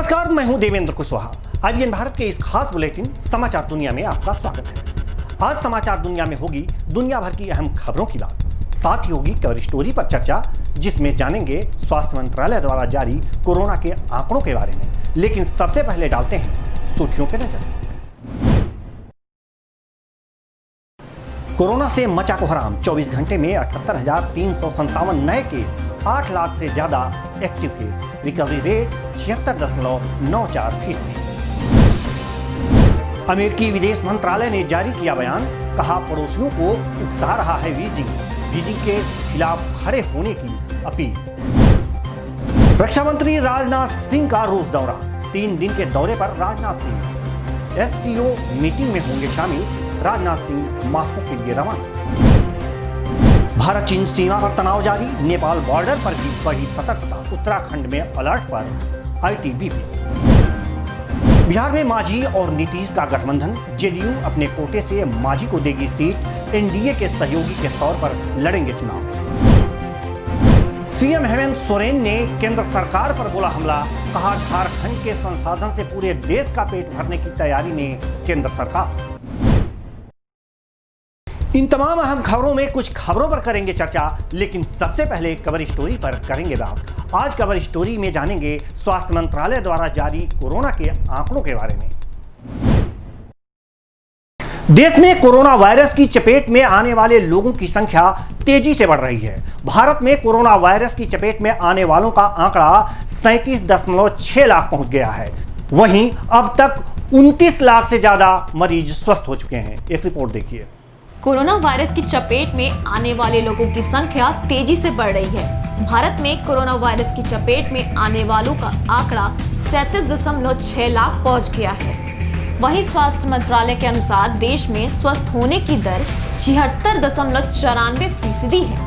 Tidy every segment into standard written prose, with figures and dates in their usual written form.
नमस्कार, मैं हूं देवेंद्र कुशवाहा। आईबीएन भारत के इस खास बुलेटिन समाचार दुनिया में आपका स्वागत है। आज समाचार दुनिया में होगी दुनिया भर की अहम खबरों की बात, साथ ही होगी कवर स्टोरी पर चर्चा, जिसमें जानेंगे स्वास्थ्य मंत्रालय द्वारा जारी कोरोना के आंकड़ों के बारे में। लेकिन सबसे पहले डालते हैं सुर्खियों पे नजर। कोरोना से मचा कोहराम, 24 घंटे में 78,357 नए केस, 8 लाख से ज्यादा एक्टिव केस, रिकवरी रेट 76.94%। अमेरिकी विदेश मंत्रालय ने जारी किया बयान, कहा पड़ोसियों को उकसा रहा है बीजिंग के खिलाफ खड़े होने की अपील। रक्षा मंत्री राजनाथ सिंह का रूस दौरा, 3 दिन के दौरे पर राजनाथ सिंह एससीओ मीटिंग में होंगे शामिल। राजनाथ सिंह मास्को के लिए रवाना। भारत चीन सीमा पर तनाव जारी, नेपाल बॉर्डर पर भी बढ़ी सतर्कता, उत्तराखंड में अलर्ट पर आईटीबीपी। बिहार में मांझी और नीतीश का गठबंधन, जेडीयू अपने कोटे से मांझी को देगी सीट, एनडीए के सहयोगी के तौर पर लड़ेंगे चुनाव। सीएम हेमंत सोरेन ने केंद्र सरकार पर बोला हमला, कहा झारखंड के संसाधन से पूरे देश का पेट भरने की तैयारी में केंद्र सरकार। इन तमाम अहम खबरों में कुछ खबरों पर करेंगे चर्चा, लेकिन सबसे पहले कवर स्टोरी पर करेंगे बात। आज कवर स्टोरी में जानेंगे स्वास्थ्य मंत्रालय द्वारा जारी कोरोना के आंकड़ों के बारे में। देश में कोरोना वायरस की चपेट में आने वाले लोगों की संख्या तेजी से बढ़ रही है। भारत में कोरोना वायरस की चपेट में आने वालों का आंकड़ा 37.6 लाख पहुंच गया है। वहीं अब तक 29 लाख से ज्यादा मरीज स्वस्थ हो चुके हैं। एक रिपोर्ट देखिए। कोरोना वायरस की चपेट में आने वाले लोगों की संख्या तेजी से बढ़ रही है। भारत में कोरोना वायरस की चपेट में आने वालों का आंकड़ा 37.6 लाख पहुंच गया है। वहीं स्वास्थ्य मंत्रालय के अनुसार देश में स्वस्थ होने की दर 76.94% है।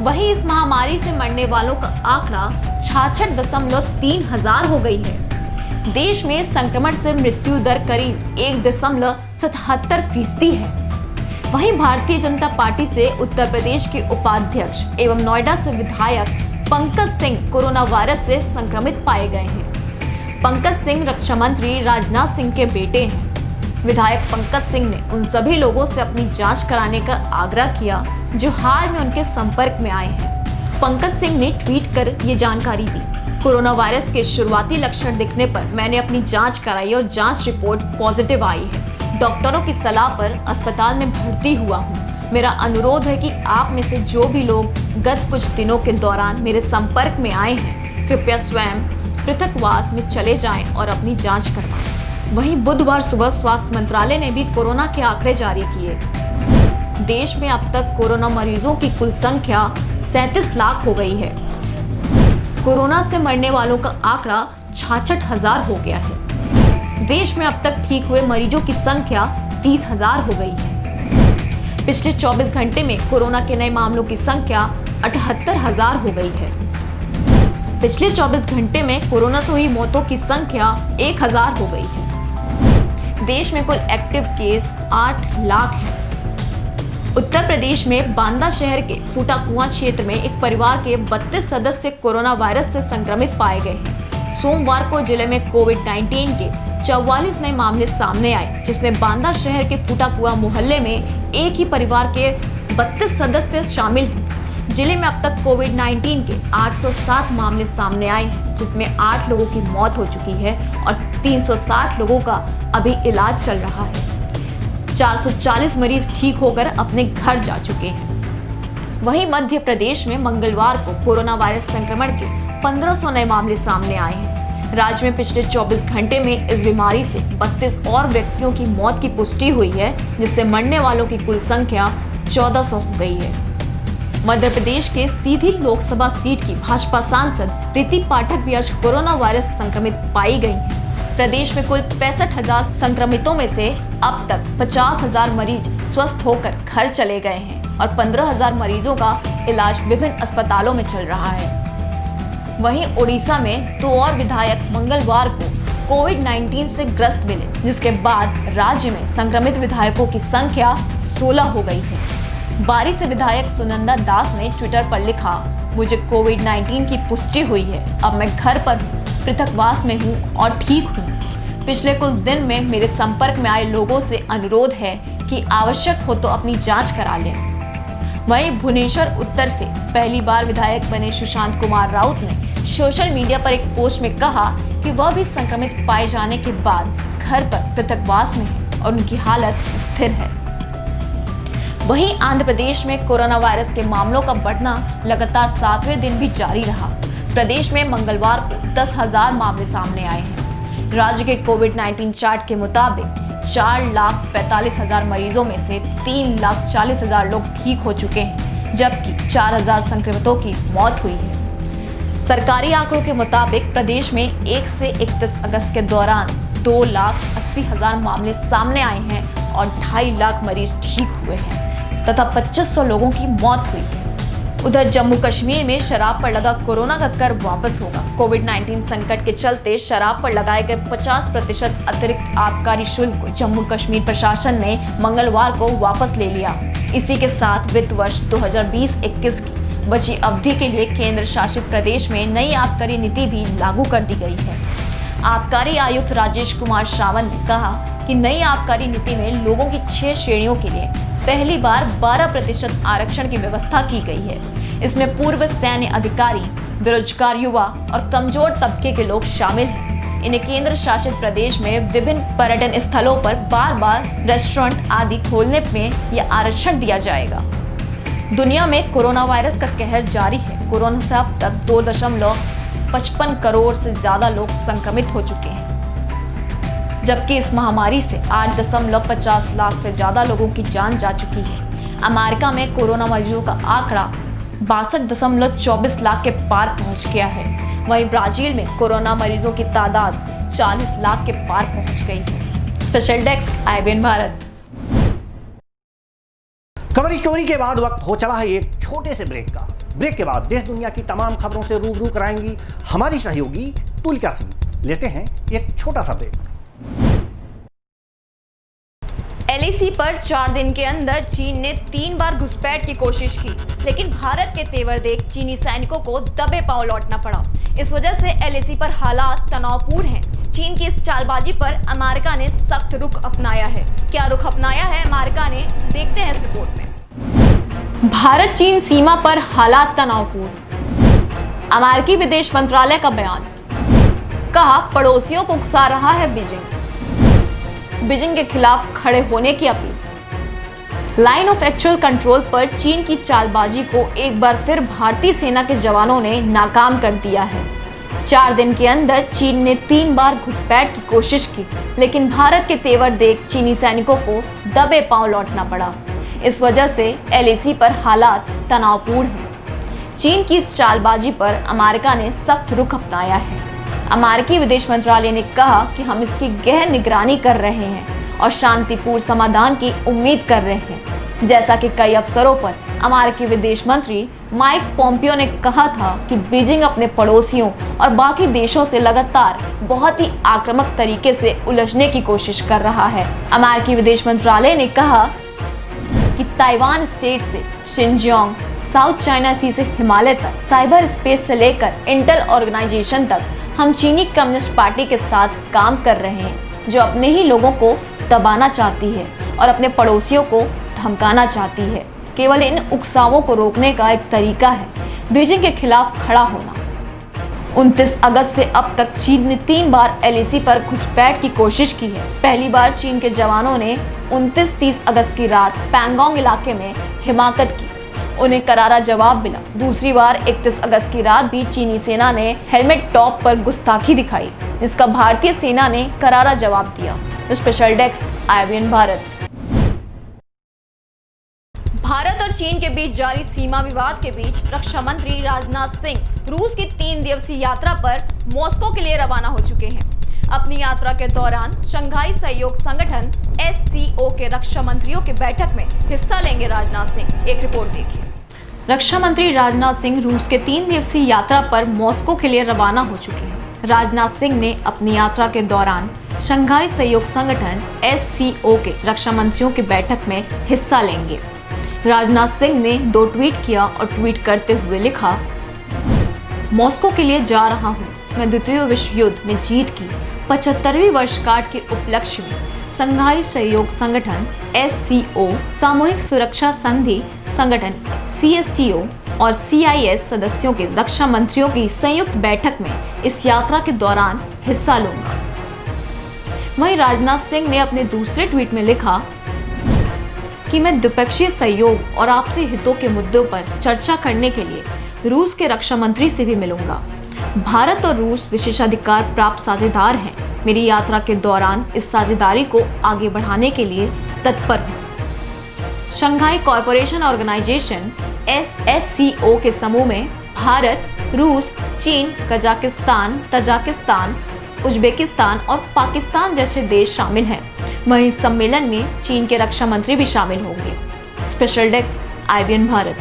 वहीं इस महामारी से मरने वालों का आंकड़ा 66.3 हजार हो गई है। देश में संक्रमण से मृत्यु दर करीब 1.77% है। वहीं भारतीय जनता पार्टी से उत्तर प्रदेश के उपाध्यक्ष एवं नोएडा से विधायक पंकज सिंह कोरोना वायरस से संक्रमित पाए गए हैं। पंकज सिंह रक्षा मंत्री राजनाथ सिंह के बेटे हैं। विधायक पंकज सिंह ने उन सभी लोगों से अपनी जांच कराने का आग्रह किया जो हाल में उनके संपर्क में आए हैं। पंकज सिंह ने ट्वीट कर ये जानकारी दी। कोरोना वायरस के शुरुआती लक्षण दिखने पर मैंने अपनी जाँच कराई और जाँच रिपोर्ट पॉजिटिव आई है। डॉक्टरों की सलाह पर अस्पताल में भर्ती हुआ हूँ। मेरा अनुरोध है कि आप में से जो भी लोग गत कुछ दिनों के दौरान मेरे संपर्क में आए हैं, कृपया स्वयं पृथकवास में चले जाएं और अपनी जांच करवाएं। वहीं बुधवार सुबह स्वास्थ्य मंत्रालय ने भी कोरोना के आंकड़े जारी किए। देश में अब तक कोरोना मरीजों की कुल संख्या 37 लाख हो गई है। कोरोना से मरने वालों का आंकड़ा 66,000 हो गया है। देश में अब तक ठीक हुए मरीजों की संख्या 30,000 हो गई है। पिछले 24 घंटे में कोरोना के नए मामलों की संख्या 78,000 हो गई है। पिछले 24 घंटे में कोरोना से हुई मौतों की संख्या 1,000 हो गई है। देश में कुल एक्टिव केस 8 लाख है। उत्तर प्रदेश में बांदा शहर के फूटा कुआं क्षेत्र में एक परिवार के 32 सदस्य कोरोना वायरस से संक्रमित पाए गए हैं। सोमवार को जिले में कोविड-19 के 44 नए मामले सामने आए, जिसमें बांदा शहर के फूटा कुआं मोहल्ले में एक ही परिवार के 32 सदस्य शामिल हैं। जिले में अब तक कोविड-19 के 807 मामले सामने आए हैं, जिसमें 8 लोगों की मौत हो चुकी है और 360 लोगों का अभी इलाज चल रहा है। 440 मरीज ठीक होकर अपने घर जा चुके हैं। वहीं मध्य प्रदेश में मंगलवार को कोरोना वायरस संक्रमण के 1500 नए मामले सामने आए हैं। राज्य में पिछले 24 घंटे में इस बीमारी से 32 और व्यक्तियों की मौत की पुष्टि हुई है, जिससे मरने वालों की कुल संख्या 1400 हो गई है। मध्य प्रदेश के सीधी लोकसभा सीट की भाजपा सांसद रीति पाठक भी आज कोरोना वायरस संक्रमित पाई गई हैं। प्रदेश में कुल 65,000 संक्रमितों में से अब तक 50,000 मरीज स्वस्थ होकर घर चले गए हैं और 15,000 मरीजों का इलाज विभिन्न अस्पतालों में चल रहा है। वहीं ओडिशा में 2 और विधायक मंगलवार को कोविड-19 से ग्रस्त मिले, जिसके बाद राज्य में संक्रमित विधायकों की संख्या 16 हो गई है। बारी से विधायक सुनंदा दास ने ट्विटर पर लिखा, मुझे कोविड-19 की पुष्टि हुई है। अब मैं घर पर हूँ, पृथकवास में हूँ और ठीक हूँ। पिछले कुछ दिन में मेरे संपर्क में आए लोगों से अनुरोध है कि आवश्यक हो तो अपनी जांच करा लें। वहीं भुवनेश्वर उत्तर से पहली बार विधायक बने सुशांत कुमार राउत ने सोशल मीडिया पर एक पोस्ट में कहा कि वह भी संक्रमित पाए जाने के बाद घर पर पृथकवास में है और उनकी हालत स्थिर है। वहीं आंध्र प्रदेश में कोरोना वायरस के मामलों का बढ़ना लगातार 7वें दिन भी जारी रहा। प्रदेश में मंगलवार को 10,000 मामले सामने आए हैं। राज्य के कोविड-19 चार्ट के मुताबिक 4,45,000 मरीजों में से 3,40,000 लोग ठीक हो चुके हैं, जबकि 4,000 संक्रमितों की मौत हुई है। सरकारी आंकड़ों के मुताबिक प्रदेश में 1 से 31 अगस्त के दौरान 2,80,000 मामले सामने आए हैं और 2.5 लाख मरीज ठीक हुए हैं तथा 2500 लोगों की मौत हुई है। उधर जम्मू कश्मीर में शराब पर लगा कोरोना का कर वापस होगा। कोविड-19 संकट के चलते शराब पर लगाए गए 50% अतिरिक्त आबकारी शुल्क को जम्मू कश्मीर प्रशासन ने मंगलवार को वापस ले लिया। इसी के साथ वित्त वर्ष 2020-21 की बची अवधि के लिए केंद्र शासित प्रदेश में नई आबकारी नीति भी लागू कर दी गई है। आबकारी आयुक्त राजेश कुमार सावंत ने कहा कि नई आबकारी नीति में लोगों की 6 श्रेणियों के लिए पहली बार 12% आरक्षण की व्यवस्था की गई है। इसमें पूर्व सैन्य अधिकारी, बेरोजगार युवा और कमजोर तबके के लोग शामिल हैं। इन्हें केंद्र शासित प्रदेश में विभिन्न पर्यटन स्थलों पर बार-बार रेस्टोरेंट आदि खोलने में यह आरक्षण दिया जाएगा। दुनिया में कोरोना वायरस का कहर जारी है। कोरोना से अब तक 2.55 करोड़ से ज्यादा लोग संक्रमित हो चुके हैं, जबकि इस महामारी से 8.50 लाख से ज्यादा लोगों की जान जा चुकी है। अमेरिका में कोरोना मरीजों का आंकड़ा 62.24 लाख के पार पहुंच गया है। वहीं ब्राजील में कोरोना मरीजों की तादाद 40 लाख के पार पहुंच गई है। Special desk IBN Bharat. खबर स्टोरी के बाद वक्त हो चला है एक छोटे से ब्रेक का। ब्रेक के बाद देश दुनिया की तमाम खबरों से रूबरू कराएंगी हमारी सहयोगी तुलिका सिंह। लेते हैं एक छोटा सा ब्रेक। LAC पर 4 दिन के अंदर चीन ने 3 बार घुसपैठ की कोशिश की, लेकिन भारत के तेवर देख चीनी सैनिकों को दबे पांव लौटना पड़ा। इस वजह से LAC पर हालात तनावपूर्ण हैं। चीन की इस चालबाजी पर अमेरिका ने सख्त रुख अपनाया है। क्या रुख अपनाया है अमेरिका ने, देखते हैं इस रिपोर्ट में। भारत चीन सीमा पर हालात तनावपूर्ण। अमेरिकी विदेश मंत्रालय का बयान, कहा पड़ोसियों को उकसा रहा है बीजिंग के खिलाफ खड़े होने की appeal. Line of actual control पर चीन की चालबाजी को एक बार फिर भारतीय सेना के जवानों ने नाकाम कर दिया है। 4 दिन के अंदर चीन ने 3 बार घुसपैठ की कोशिश की, लेकिन भारत के तेवर देख चीनी सैनिकों को दबे पांव लौटना पड़ा। इस वजह से LAC पर हालात तनावपूर्ण हैं। चीन की इस चालबाजी पर अमेरिका ने सख्त रुख अपनाया है। अमेरिकी विदेश मंत्रालय ने कहा कि हम इसकी गहन निगरानी कर रहे हैं और शांतिपूर्ण समाधान की उम्मीद कर रहे हैं। जैसा कि कई अवसरों पर अमेरिकी विदेश मंत्री माइक पोम्पियो ने कहा था कि बीजिंग अपने पड़ोसियों और बाकी देशों से लगातार बहुत ही आक्रामक तरीके से उलझने की कोशिश कर रहा है। अमेरिकी विदेश मंत्रालय ने कहा कि ताइवान स्टेट से शिनजियांग, साउथ चाइना सी से हिमालय तक, साइबर स्पेस से लेकर इंटेल ऑर्गेनाइजेशन तक हम चीनी कम्युनिस्ट पार्टी के साथ काम कर रहे हैं, जो अपने ही लोगों को दबाना चाहती है और अपने पड़ोसियों को धमकाना चाहती है। केवल इन उकसावों को रोकने का एक तरीका है बीजिंग के खिलाफ खड़ा होना। 29 अगस्त से अब तक चीन ने 3 बार LAC पर घुसपैठ की कोशिश की है। पहली बार चीन के जवानों ने 29-30 अगस्त की रात पैंगोंग इलाके में हिमाकत की, उन्हें करारा जवाब मिला। दूसरी बार 31 अगस्त की रात भी चीनी सेना ने हेलमेट टॉप पर गुस्ताखी दिखाई, जिसका भारतीय सेना ने करारा जवाब दिया। Special desk IBN Bharat. Bharat और चीन के बीच जारी सीमा विवाद के बीच रक्षा मंत्री राजनाथ सिंह रूस की 3 दिवसीय यात्रा पर मॉस्को के लिए रवाना हो चुके हैं। अपनी यात्रा के दौरान शंघाई सहयोग संगठन SCO के रक्षा मंत्रियों की बैठक में हिस्सा लेंगे राजनाथ सिंह। एक रिपोर्ट देखिए। रक्षा मंत्री राजनाथ सिंह रूस के 3 दिवसीय यात्रा पर मॉस्को के लिए रवाना हो चुके हैं। राजनाथ सिंह ने अपनी यात्रा के दौरान शंघाई सहयोग संगठन SCO के रक्षा मंत्रियों की बैठक में हिस्सा लेंगे। राजनाथ सिंह ने 2 ट्वीट किया और ट्वीट करते हुए लिखा, मॉस्को के लिए जा रहा हूँ। मैं द्वितीय विश्व युद्ध में जीत की 75वीं वर्षगांठ के उपलक्ष्य में संघाई सहयोग संगठन SCO, सामूहिक सुरक्षा संधि संगठन CSTO और CIS सदस्यों के रक्षा मंत्रियों की संयुक्त बैठक में इस यात्रा के दौरान हिस्सा लूंगा। वहीं राजनाथ सिंह ने अपने दूसरे ट्वीट में लिखा कि मैं द्विपक्षीय सहयोग और आपसी हितों के मुद्दों पर चर्चा करने के लिए रूस के रक्षा मंत्री से भी मिलूंगा। भारत और रूस विशेषाधिकार प्राप्त साझेदार हैं। मेरी यात्रा के दौरान इस साझेदारी को आगे बढ़ाने के लिए तत्पर हूँ। शंघाई कॉरपोरेशन ऑर्गेनाइजेशन SCO के समूह में भारत, रूस, चीन, कजाकिस्तान, तजाकिस्तान, उज्बेकिस्तान और पाकिस्तान जैसे देश शामिल हैं। वहीं सम्मेलन में चीन के रक्षा मंत्री भी शामिल होंगे। Special desk IBN Bharat.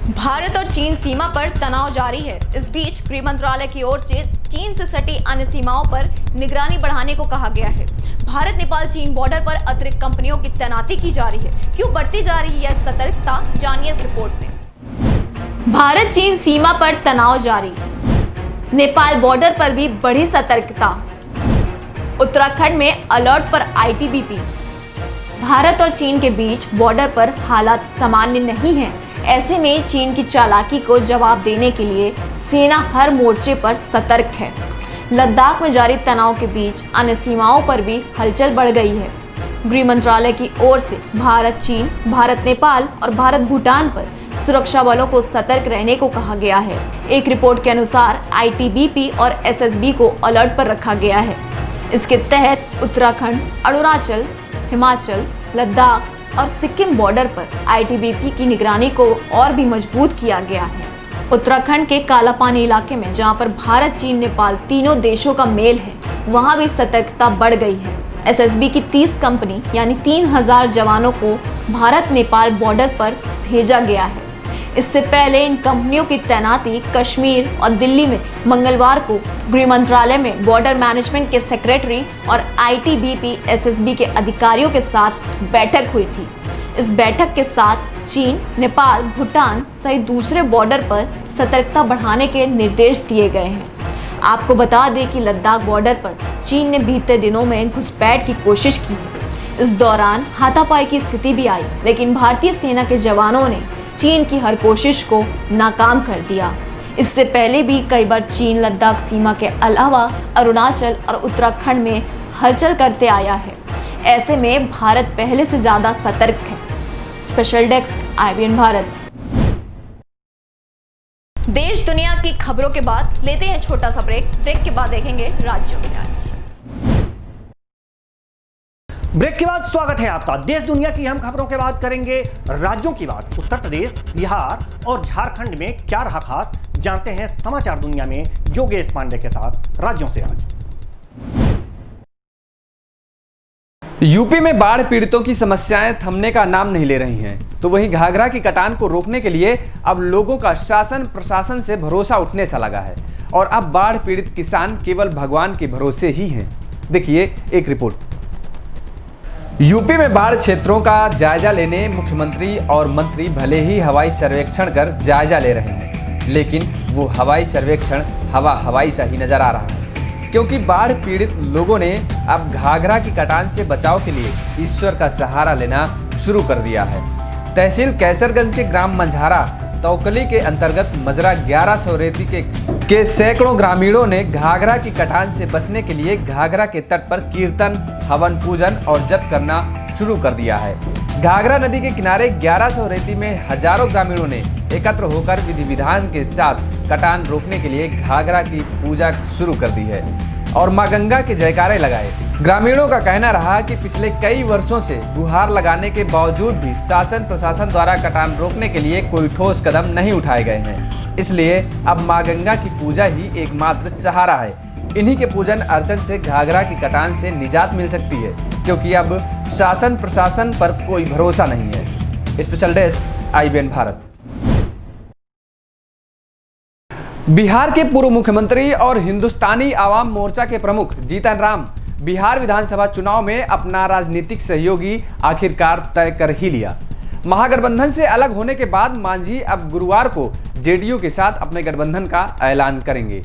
Bharat और चीन सीमा पर तनाव जारी है। इस बीच गृह मंत्रालय की ओर से चीन से सटी अन्य सीमाओं पर निगरानी बढ़ाने को कहा गया है। भारत नेपाल चीन बॉर्डर पर अतिरिक्त कंपनियों की तैनाती की जा रही है। क्यों बढ़ती जा रही है सतर्कता, जानिए इस रिपोर्ट में। भारत चीन सीमा पर तनाव जारी, नेपाल बॉर्डर पर भी बढ़ी सतर्कता। उत्तराखंड में अलर्ट पर ITBP। भारत और चीन के बीच बॉर्डर पर हालात सामान्य नहीं है। ऐसे में चीन की चालाकी को जवाब देने के लिए सेना हर मोर्चे पर सतर्क है। लद्दाख में जारी तनाव के बीच अन्य सीमाओं पर भी हलचल बढ़ गई है। गृह मंत्रालय की ओर से भारत चीन, भारत नेपाल और भारत भूटान पर सुरक्षा बलों को सतर्क रहने को कहा गया है। एक रिपोर्ट के अनुसार ITBP और SSB को अलर्ट पर रखा गया है। इसके तहत उत्तराखंड, अरुणाचल, हिमाचल, लद्दाख और सिक्किम बॉर्डर पर ITBP की निगरानी को और भी मजबूत किया गया है। उत्तराखंड के कालापानी इलाके में जहां पर भारत, चीन, नेपाल तीनों देशों का मेल है, वहां भी सतर्कता बढ़ गई है। SSB की 30 कंपनी यानी 3000 जवानों को भारत नेपाल बॉर्डर पर भेजा गया है। इससे पहले इन कंपनियों की तैनाती कश्मीर और दिल्ली में मंगलवार को गृह मंत्रालय में बॉर्डर मैनेजमेंट के सेक्रेटरी और ITBP SSB के अधिकारियों के साथ बैठक हुई थी। इस बैठक के साथ चीन, नेपाल, भूटान सहित दूसरे बॉर्डर पर सतर्कता बढ़ाने के निर्देश दिए गए हैं। आपको बता दें कि लद्दाख बॉर्डर पर चीन ने बीते दिनों में घुसपैठ की कोशिश की है। इस दौरान हाथापाई की स्थिति भी आई, लेकिन भारतीय सेना के जवानों ने चीन की हर कोशिश को नाकाम कर दिया। इससे पहले भी कई बार चीन लद्दाख सीमा के अलावा अरुणाचल और उत्तराखंड में हलचल करते आया है। ऐसे में भारत पहले से ज्यादा सतर्क है। Special desk IBN Bharat. देश दुनिया की खबरों के बाद लेते हैं छोटा सा ब्रेक। ब्रेक के बाद देखेंगे राज्यों से आज। ब्रेक के बाद स्वागत है आपका। देश दुनिया की अहम खबरों के बाद करेंगे राज्यों की बात। उत्तर प्रदेश, बिहार और झारखंड में क्या रहा खास, जानते हैं समाचार दुनिया में योगेश पांडे के साथ। राज्यों से आज। यूपी में बाढ़ पीड़ितों की समस्याएं थमने का नाम नहीं ले रही हैं, तो वहीं घाघरा की कटान को रोकने के लिए अब लोगों का शासन प्रशासन से भरोसा उठने सा लगा है और अब बाढ़ पीड़ित किसान केवल भगवान के भरोसे ही हैं। देखिए एक रिपोर्ट। यूपी में बाढ़ क्षेत्रों का जायजा लेने मुख्यमंत्री और मंत्री भले ही हवाई सर्वेक्षण कर जायजा ले रहे हैं, लेकिन वो हवाई सर्वेक्षण हवाई सा ही नजर आ रहा है, क्योंकि बाढ़ पीड़ित लोगों ने अब घाघरा की कटान से बचाव के लिए ईश्वर का सहारा लेना शुरू कर दिया है। तहसील कैसरगंज के ग्राम मंझारा तौकली के अंतर्गत मजरा 1100 रेती के सैकड़ों ग्रामीणों ने घाघरा की कटान से बचने के लिए घाघरा के तट पर कीर्तन, हवन, पूजन और जप करना शुरू कर दिया है। घाघरा नदी के किनारे 1100 रेती में हजारों ग्रामीणों ने एकत्र होकर विधि विधान के साथ कटान रोकने के लिए घाघरा की पूजा शुरू कर दी है और मां गंगा के जयकारे लगाए। ग्रामीणों का कहना रहा कि पिछले कई वर्षों से गुहार लगाने के बावजूद भी शासन प्रशासन द्वारा कटान रोकने के लिए कोई ठोस कदम नहीं उठाए गए हैं। इसलिए अब मां गंगा की पूजा ही एकमात्र सहारा है। इन्हीं के पूजन अर्चन से घाघरा की कटान से निजात मिल सकती है, क्योंकि अब शासन प्रशासन पर कोई भरोसा नहीं है। Special desk IBN Bharat. Bihar के पूर्व मुख्यमंत्री और हिंदुस्तानी आवाम मोर्चा के प्रमुख जीतन राम बिहार विधानसभा चुनाव में अपना राजनीतिक सहयोगी आखिरकार तय कर ही लिया। महागठबंधन से अलग होने के बाद मांझी अब गुरुवार को जेडीयू के साथ अपने गठबंधन का ऐलान करेंगे।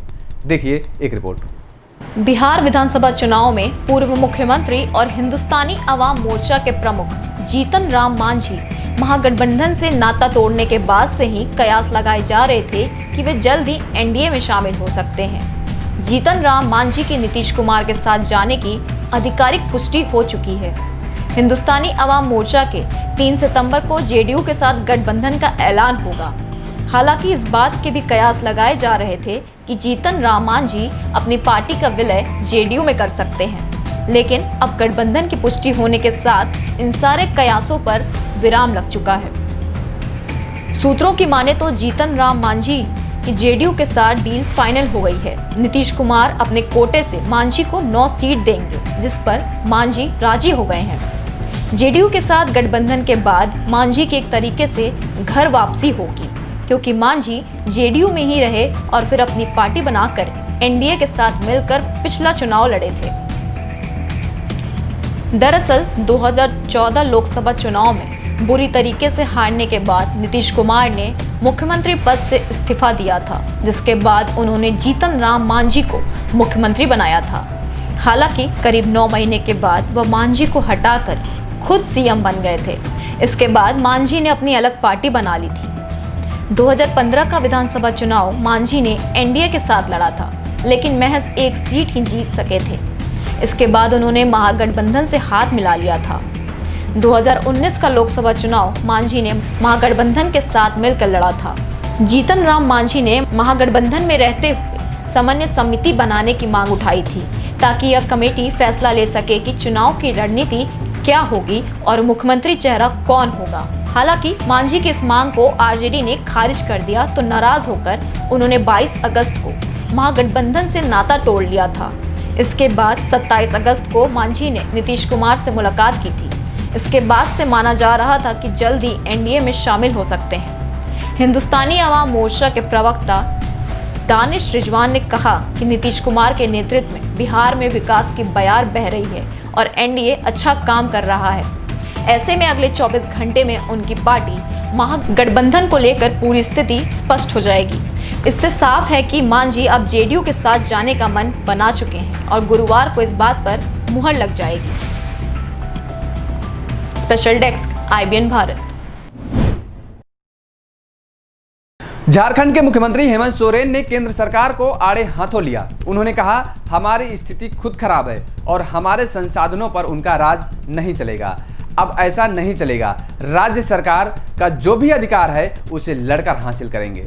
देखिए एक रिपोर्ट। बिहार विधानसभा चुनाव में पूर्व मुख्यमंत्री और हिंदुस्तानी अवाम मोर्चा के प्रमुख जीतन राम मांझी महागठबंधन से नाता तोड़ने के बाद से ही कयास लगाए जा रहे थे कि वे जल्द ही एनडीए में शामिल हो सकते हैं। जीतन राम मांझी के नीतीश कुमार के साथ जाने की आधिकारिक पुष्टि हो चुकी है। हिंदुस्तानी अवाम मोर्चा के 3 सितंबर को जेडीयू के साथ गठबंधन का ऐलान होगा। हालांकि इस बात के भी कयास लगाए जा रहे थे कि जीतन राम मांझी अपनी पार्टी का विलय जेडीयू में कर सकते हैं, लेकिन अब गठबंधन की पुष्टि होने के साथ इन सारे कयासों पर विराम लग चुका है। सूत्रों की माने तो जीतन राम मांझी की जेडीयू के साथ डील फाइनल हो गई है। नीतीश कुमार अपने कोटे से मांझी को 9 सीट देंगे, जिस पर मांझी राजी हो गए हैं। जेडीयू के साथ गठबंधन के बाद मांझी की एक तरीके से घर वापसी होगी, क्योंकि मांझी जेडीयू में ही रहे और फिर अपनी पार्टी बनाकर एनडीए के साथ मिलकर पिछला चुनाव लड़े थे। दरअसल 2014 लोकसभा चुनाव में बुरी तरीके से हारने के बाद नीतीश कुमार ने मुख्यमंत्री पद से इस्तीफा दिया था, जिसके बाद उन्होंने जीतन राम मांझी को मुख्यमंत्री बनाया था। हालांकि करीब 9 महीने के बाद वह मांझी को हटाकर खुद सीएम बन गए थे। इसके बाद मांझी ने अपनी अलग पार्टी बना ली थी। 2015 का विधानसभा चुनाव मांझी ने एनडीए के साथ लड़ा था, लेकिन महज 1 सीट ही जीत सके थे। इसके बाद उन्होंने महागठबंधन से हाथ मिला लिया था। 2019 का लोकसभा चुनाव मांझी ने महागठबंधन के साथ मिलकर लड़ा था। जीतन राम मांझी ने महागठबंधन में रहते हुए समन्वय समिति बनाने की मांग उठाई थी, ताकि यह कमेटी फैसला ले सके कि चुनाव की रणनीति क्या होगी और मुख्यमंत्री चेहरा कौन होगा। हालांकि मांझी की इस मांग को आरजेडी ने खारिज कर दिया, तो नाराज होकर उन्होंने 22 अगस्त को महागठबंधन से नाता तोड़ लिया था। इसके बाद 27 अगस्त को मांझी ने नीतीश कुमार से मुलाकात की थी। इसके बाद से माना जा रहा था कि जल्द ही एनडीए में शामिल हो सकते हैं। हिंदुस्तानी अवाम मोर्चा के प्रवक्ता दानिश रिजवान ने कहा कि नीतीश कुमार के नेतृत्व में बिहार में विकास की बयार बह रही है और एनडीए अच्छा काम कर रहा है। ऐसे में अगले 24 घंटे में उनकी पार्टी महागठबंधन को लेकर पूरी स्थिति स्पष्ट हो जाएगी। इससे साफ है कि मांझी अब जेडीयू के साथ जाने का मन बना चुके हैं और गुरुवार को इस बात पर मुहर लग जाएगी। Special desk IBN Bharat. Jharkhand के मुख्यमंत्री हेमंत सोरेन ने केंद्र सरकार को आड़े हाथों लिया। उन्होंने कहा, हमारी स्थिति खुद खराब है और हमारे संसाधनों पर उनका राज नहीं चलेगा। अब ऐसा नहीं चलेगा। राज्य सरकार का जो भी अधिकार है उसे लड़कर हासिल करेंगे।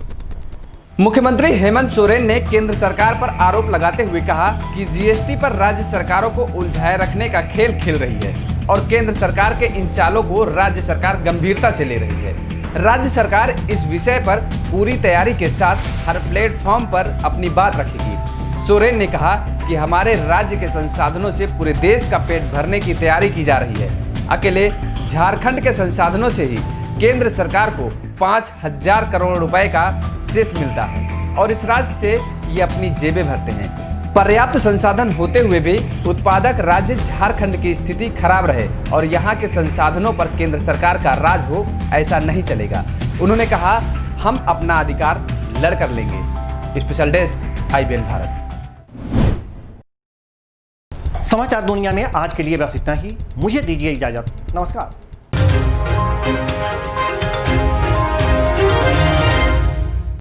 मुख्यमंत्री हेमंत सोरेन ने केंद्र सरकार पर आरोप लगाते हुए कहा कि जीएसटी पर राज्य सरकारों को उलझाए रखने का खेल खेल रही है और केंद्र सरकार के इन चालों को राज्य सरकार गंभीरता से ले रही है। राज्य सरकार इस विषय पर पूरी तैयारी के साथ हर प्लेटफॉर्म पर अपनी बात रखेगी। सोरेन ने कहा कि हमारे राज्य के संसाधनों से पूरे देश का पेट भरने की तैयारी की जा रही है। अकेले झारखंड के संसाधनों से ही केंद्र सरकार को 5,000 करोड़ रुपए का शेष मिलता है और इस राशि से ये अपनी जेबें भरते हैं। पर्याप्त संसाधन होते हुए भी उत्पादक राज्य झारखंड की स्थिति खराब रहे और यहाँ के संसाधनों पर केंद्र सरकार का राज हो, ऐसा नहीं चलेगा। उन्होंने कहा, हम अपना अधिकार लड़कर लेंगे। Special desk IBN Bharat. समाचार दुनिया में आज के लिए बस इतना ही। मुझे दीजिए इजाजत। नमस्कार।